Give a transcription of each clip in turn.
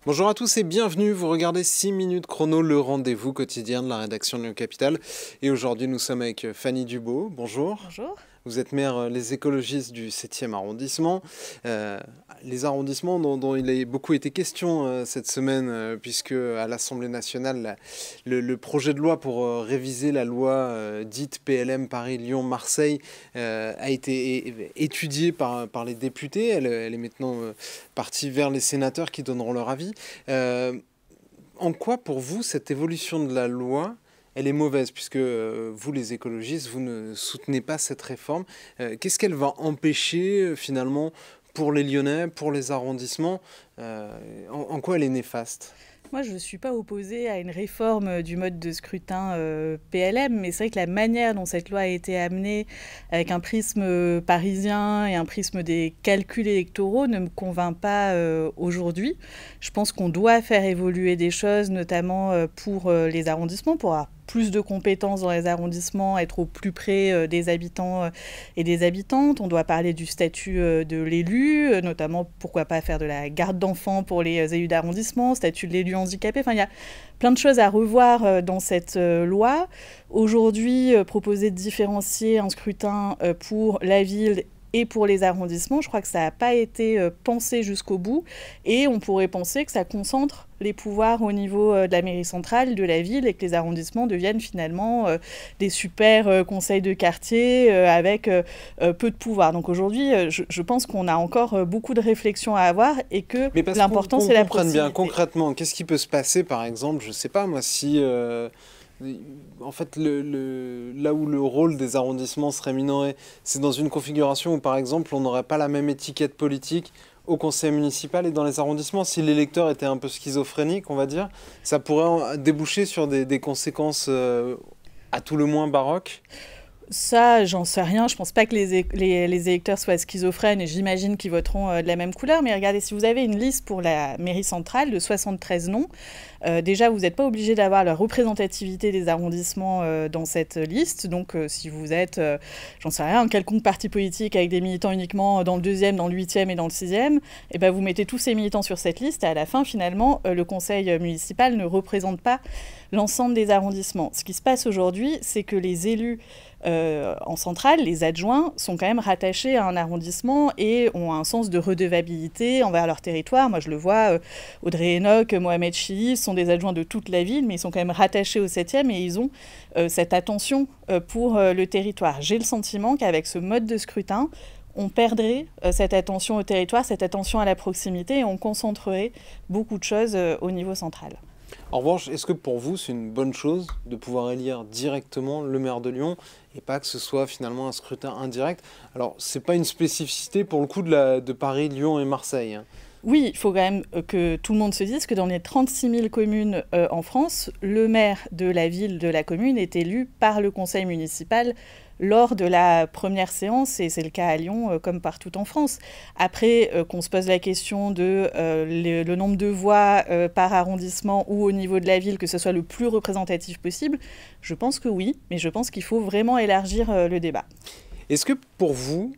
Bonjour à tous et bienvenue, vous regardez 6 minutes chrono, le rendez-vous quotidien de la rédaction de Lyon Capitale. Et aujourd'hui nous sommes avec Fanny Dubo, bonjour. Bonjour. Vous êtes maire Les Écologistes du 7e arrondissement. Les arrondissements dont il a beaucoup été question cette semaine, puisque à l'Assemblée nationale, le projet de loi pour réviser la loi dite PLM Paris-Lyon-Marseille a été étudiée par les députés. Elle est maintenant partie vers les sénateurs qui donneront leur avis. En quoi, pour vous, cette évolution de la loi elle est mauvaise, puisque vous, les écologistes, vous ne soutenez pas cette réforme. Qu'est-ce qu'elle va empêcher, finalement, pour les Lyonnais, pour les arrondissements en quoi elle est néfaste ? Moi, je ne suis pas opposée à une réforme du mode de scrutin PLM, mais c'est vrai que la manière dont cette loi a été amenée, avec un prisme parisien et un prisme des calculs électoraux, ne me convainc pas aujourd'hui. Je pense qu'on doit faire évoluer des choses, notamment pour les arrondissements, pour avoir plus de compétences dans les arrondissements, être au plus près des habitants et des habitantes. On doit parler du statut de l'élu, notamment pourquoi pas faire de la garde d'enfants pour les élus d'arrondissement, statut de l'élu handicapé. Enfin, il y a plein de choses à revoir dans cette loi. Aujourd'hui, proposer de différencier un scrutin pour la ville et pour les arrondissements, je crois que ça n'a pas été pensé jusqu'au bout. Et on pourrait penser que ça concentre les pouvoirs au niveau de la mairie centrale, de la ville, et que les arrondissements deviennent finalement des super conseils de quartier avec peu de pouvoir. Donc aujourd'hui, je pense qu'on a encore beaucoup de réflexions à avoir et que l'important, c'est la proximité. Bien concrètement, qu'est-ce qui peut se passer, par exemple, je ne sais pas moi, si... En fait, là où le rôle des arrondissements serait minoré, c'est dans une configuration où, par exemple, on n'aurait pas la même étiquette politique au conseil municipal et dans les arrondissements. Si l'électeur était un peu schizophrénique, on va dire, ça pourrait déboucher sur des conséquences à tout le moins baroques. Ça, j'en sais rien. Je pense pas que les électeurs soient schizophrènes et j'imagine qu'ils voteront de la même couleur. Mais regardez, si vous avez une liste pour la mairie centrale de 73 noms, déjà, vous n'êtes pas obligé d'avoir la représentativité des arrondissements dans cette liste. Donc, si vous êtes, j'en sais rien, un quelconque parti politique avec des militants uniquement dans le 2e, dans le 8e et dans le 6e, eh ben, vous mettez tous ces militants sur cette liste et à la fin, finalement, le conseil municipal ne représente pas l'ensemble des arrondissements. Ce qui se passe aujourd'hui, c'est que les élus en centrale, les adjoints, sont quand même rattachés à un arrondissement et ont un sens de redevabilité envers leur territoire. Moi, je le vois, Audrey Enoch, Mohamed Chili sont des adjoints de toute la ville, mais ils sont quand même rattachés au 7e et ils ont cette attention pour le territoire. J'ai le sentiment qu'avec ce mode de scrutin, on perdrait cette attention au territoire, cette attention à la proximité et on concentrerait beaucoup de choses au niveau central. En revanche, est-ce que pour vous, c'est une bonne chose de pouvoir élire directement le maire de Lyon et pas que ce soit finalement un scrutin indirect? Alors, c'est pas une spécificité pour le coup de Paris, Lyon et Marseille, hein. Oui, il faut quand même que tout le monde se dise que dans les 36 000 communes en France, le maire de la ville, de la commune, est élu par le conseil municipal lors de la première séance, et c'est le cas à Lyon comme partout en France. Après, qu'on se pose la question de le nombre de voix par arrondissement ou au niveau de la ville, que ce soit le plus représentatif possible, je pense que oui, mais je pense qu'il faut vraiment élargir le débat. Est-ce que pour vous,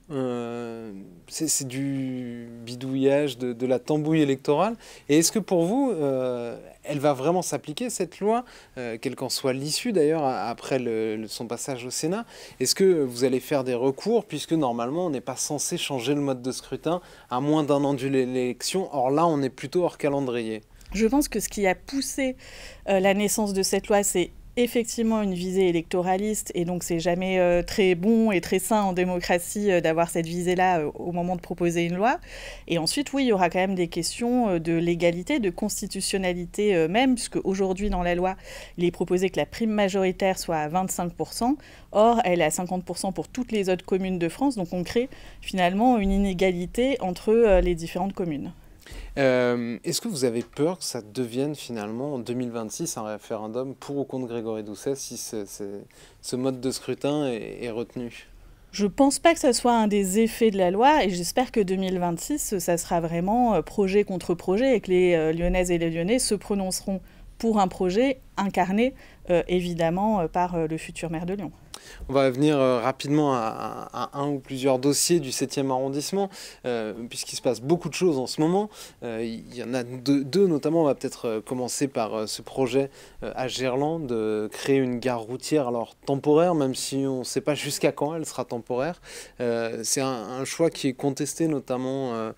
c'est du bidouillage, de la tambouille électorale? Et est-ce que pour vous, elle va vraiment s'appliquer, cette loi, quelle qu'en soit l'issue d'ailleurs, après son passage au Sénat? Est-ce que vous allez faire des recours, puisque normalement, on n'est pas censé changer le mode de scrutin à moins d'un an de l'élection? Or là, on est plutôt hors calendrier. Je pense que ce qui a poussé la naissance de cette loi, c'est effectivement une visée électoraliste et donc c'est jamais très bon et très sain en démocratie d'avoir cette visée-là au moment de proposer une loi. Et ensuite, oui, il y aura quand même des questions de légalité, de constitutionnalité même, puisque aujourd'hui dans la loi, il est proposé que la prime majoritaire soit à 25%. Or, elle est à 50% pour toutes les autres communes de France. Donc on crée finalement une inégalité entre les différentes communes. Est-ce que vous avez peur que ça devienne finalement en 2026 un référendum pour ou contre Grégory Doucet si ce mode de scrutin est retenu? Je ne pense pas que ce soit un des effets de la loi et j'espère que 2026, ça sera vraiment projet contre projet et que les Lyonnaises et les Lyonnais se prononceront pour un projet incarné évidemment par le futur maire de Lyon. On va venir rapidement à un ou plusieurs dossiers du 7e arrondissement, puisqu'il se passe beaucoup de choses en ce moment. Il y en a deux notamment. On va peut-être commencer par ce projet à Gerland de créer une gare routière, alors temporaire, même si on ne sait pas jusqu'à quand elle sera temporaire. C'est un choix qui est contesté notamment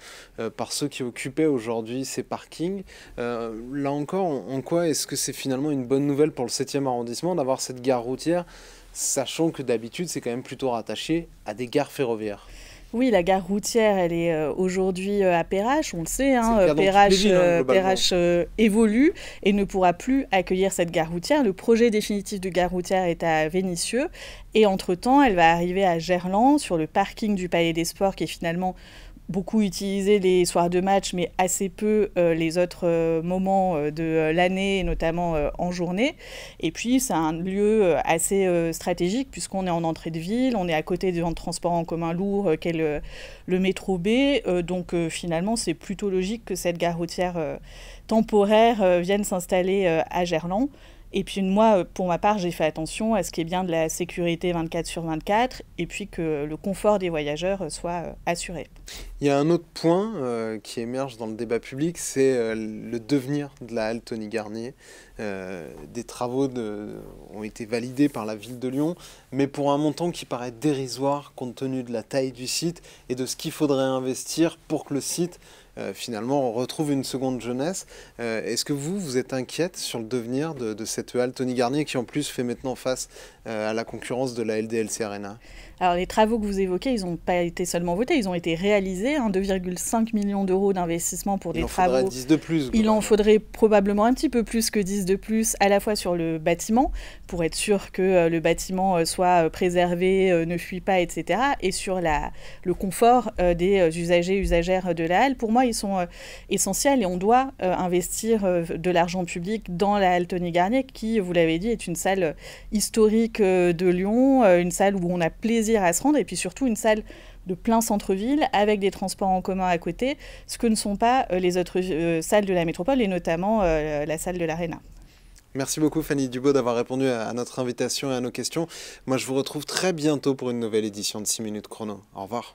par ceux qui occupaient aujourd'hui ces parkings. Là encore, en quoi est-ce que c'est finalement une bonne nouvelle pour le 7e arrondissement d'avoir cette gare routière, sachant que d'habitude c'est quand même plutôt rattaché à des gares ferroviaires? Oui, la gare routière, elle est aujourd'hui à Perrache, on le sait. C'est le cas dans toutes les villes, globalement. Perrache évolue et ne pourra plus accueillir cette gare routière. Le projet définitif de gare routière est à Vénissieux. Et entre-temps, elle va arriver à Gerland, sur le parking du Palais des Sports, qui est finalement beaucoup utilisé les soirs de match, mais assez peu les autres moments de l'année, notamment en journée. Et puis, c'est un lieu assez stratégique, puisqu'on est en entrée de ville, on est à côté d'un transport en commun lourd qu'est le métro B. Donc, finalement, c'est plutôt logique que cette gare routière temporaire vienne s'installer à Gerland. Et puis moi, pour ma part, j'ai fait attention à ce qui est bien de la sécurité 24/24 et puis que le confort des voyageurs soit assuré. Il y a un autre point qui émerge dans le débat public, c'est le devenir de la halle Tony Garnier. Des travaux ont été validés par la ville de Lyon, mais pour un montant qui paraît dérisoire compte tenu de la taille du site et de ce qu'il faudrait investir pour que le site finalement on retrouve une seconde jeunesse. Est-ce que vous êtes inquiète sur le devenir de cette halle Tony Garnier qui en plus fait maintenant face à la concurrence de la LDLC Arena? Alors les travaux que vous évoquez, ils n'ont pas été seulement votés, ils ont été réalisés, 2,5 millions d'euros d'investissement pour des travaux. Il en faudrait 10 de plus. Il en faudrait probablement un petit peu plus que 10 de plus, à la fois sur le bâtiment, pour être sûr que le bâtiment soit préservé, ne fuit pas, etc. Et sur le confort des usagers, usagères de la halle. Pour moi, ils sont essentiels et on doit investir de l'argent public dans la halle Tony Garnier, qui, vous l'avez dit, est une salle historique de Lyon, une salle où on a plaisir à se rendre et puis surtout une salle de plein centre-ville avec des transports en commun à côté, ce que ne sont pas les autres salles de la métropole et notamment la salle de l'Arena. Merci beaucoup Fanny Dubos d'avoir répondu à notre invitation et à nos questions. Moi je vous retrouve très bientôt pour une nouvelle édition de 6 minutes chrono. Au revoir.